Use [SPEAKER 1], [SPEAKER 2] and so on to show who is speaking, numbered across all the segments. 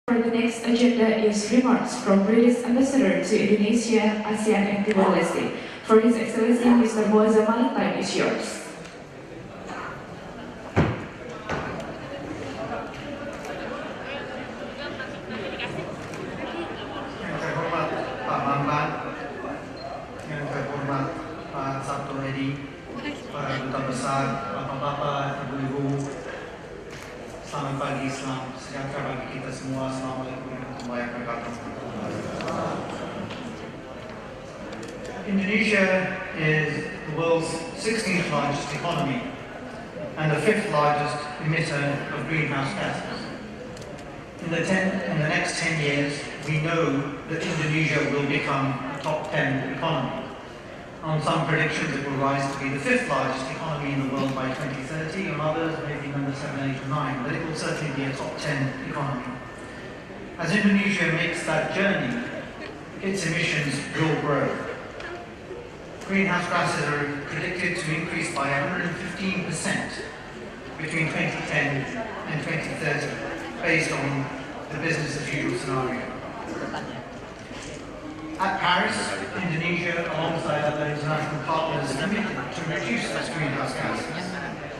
[SPEAKER 1] For the next agenda is remarks from British Ambassador to Indonesia, ASEAN and Timor-Leste. For His Excellency Mr. Moazam Ali, time is yours.
[SPEAKER 2] Yang terhormat Pak Bambang, yang terhormat Pak Sabto Edi, para duta besar, bapak-bapak, ibu-ibu, selamat pagi, selamat sejahtera bagi kita semua. Assalamualaikum warahmatullahi wabarakatuh. Indonesia is the world's 16th largest economy and the 5th largest emitter of greenhouse gases. In the next 10 years, we know that Indonesia will become a top 10 economy. On some predictions, it will rise to be the 5th largest economy in the world by 2030, and others maybe number 7, 8, or 9, but it will certainly be a top 10 economy. As Indonesia makes that journey, its emissions will grow. Greenhouse gases are predicted to increase by 115% between 2010 and 2030, based on the business as usual scenario. At Paris, Indonesia, alongside other international partners, committed to reduce its greenhouse gases,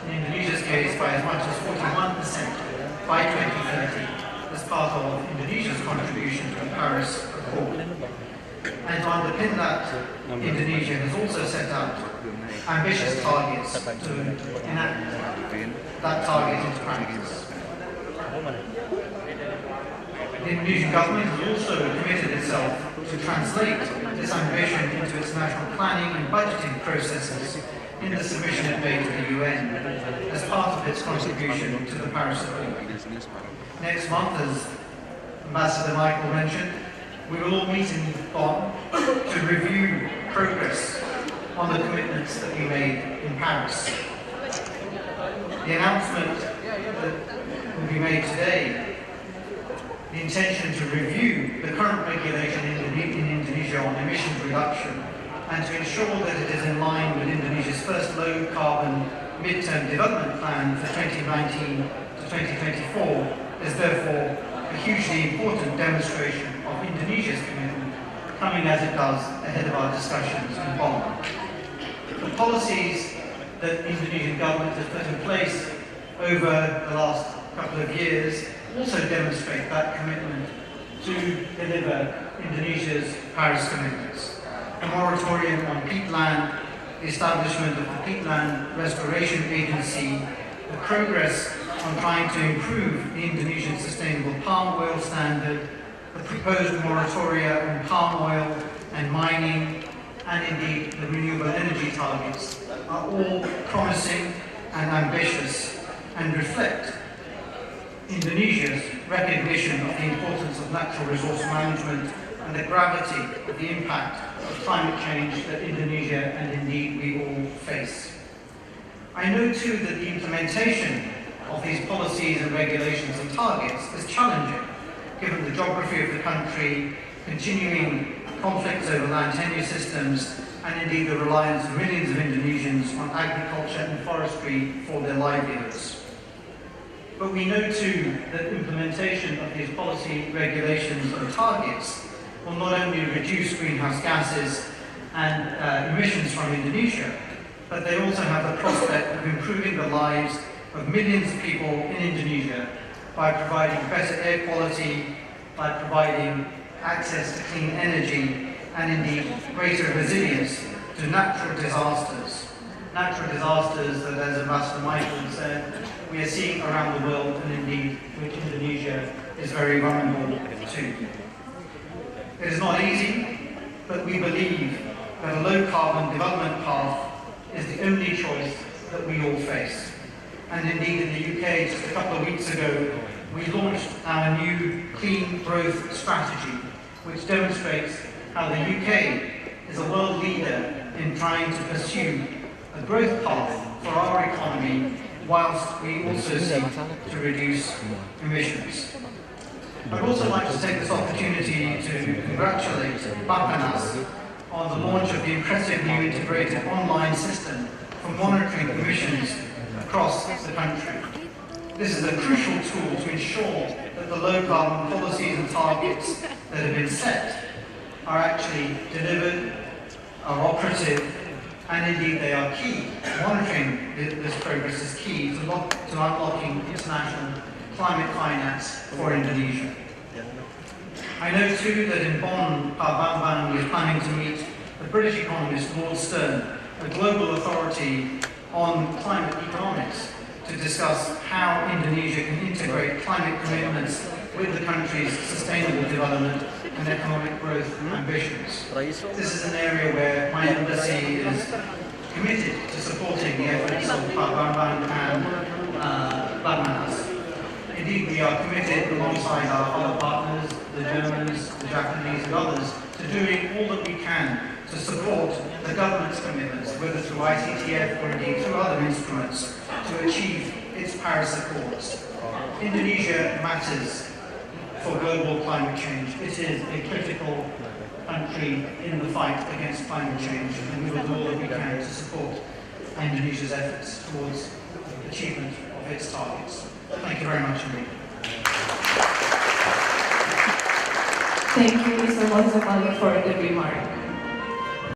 [SPEAKER 2] in Indonesia's case by as much as 41% by 2030, as part of Indonesia's contribution to the Paris Accord. And to underpin that, Indonesia has also set out ambitious targets to enact that target into practice. The Indonesian government has also committed itself to translate this ambition into its national planning and budgeting processes in the submission it made to the UN as part of its contribution to the Paris Accord. Next month, as Ambassador Michael mentioned, we will all meet in Bonn to review progress on the commitments that we made in Paris. The announcement that will be made today, the intention to review the current regulation in Indonesia on emissions reduction and to ensure that it is in line with Indonesia's first low-carbon mid-term development plan for 2019 to 2024 is therefore a hugely important demonstration of Indonesia's commitment, coming as it does ahead of our discussions in Bonn. The policies that the Indonesian government has put in place over the last couple of years also demonstrate that commitment to deliver Indonesia's Paris commitments. A moratorium on peatland, the establishment of the Peatland Restoration Agency, the progress on trying to improve the Indonesian sustainable palm oil standard, the proposed moratoria on palm oil and mining, and indeed the renewable energy targets are all promising and ambitious and reflect Indonesia's recognition of the importance of natural resource management and the gravity of the impact of climate change that Indonesia and indeed we all face. I know too that the implementation of these policies and regulations and targets is challenging, given the geography of the country, continuing conflicts over land tenure systems, and indeed the reliance of millions of Indonesians on agriculture and forestry for their livelihoods. But we know too that implementation of these policy, regulations and targets will not only reduce greenhouse gases and emissions from Indonesia, but they also have the prospect of improving the lives of millions of people in Indonesia by providing better air quality, by providing access to clean energy, and indeed greater resilience to natural disasters. Natural disasters that, as Ambassador Michael said, we are seeing around the world, and indeed which Indonesia is very vulnerable to. It is not easy, but we believe that a low-carbon development path is the only choice that we all face. And indeed in the UK, just a couple of weeks ago, we launched our new Clean Growth Strategy, which demonstrates how the UK is a world leader in trying to pursue a growth path for our economy, whilst we also seek to reduce emissions. I'd also like to take this opportunity to congratulate Bappenas on the launch of the impressive new integrated online system for monitoring emissions across the country. This is a crucial tool to ensure that that the low carbon policies and targets that have been set are actually delivered, are operative, and indeed they are key. Monitoring this progress is key to unlocking international climate finance for Indonesia. I know too that in Bonn, Pak Bambang is planning to meet the British economist Lord Stern, a global authority on climate economics, to discuss how Indonesia can integrate climate commitments with the country's sustainable development and economic growth ambitions. This is an area where my embassy is committed to supporting the efforts of Pak Bambang and Bappenas. Indeed, we are committed alongside our other partners, the Germans, the Japanese and others, to doing all that we can to support the government's commitments, whether through ICTF or indeed through other instruments, to achieve its Paris Accords. Indonesia matters for global climate change. It is a critical country in the fight against climate change, and we will do all that we can to support Indonesia's efforts towards achievement of its targets. Thank you very much indeed.
[SPEAKER 1] Thank you, Mr. Moza Malik, for the remark.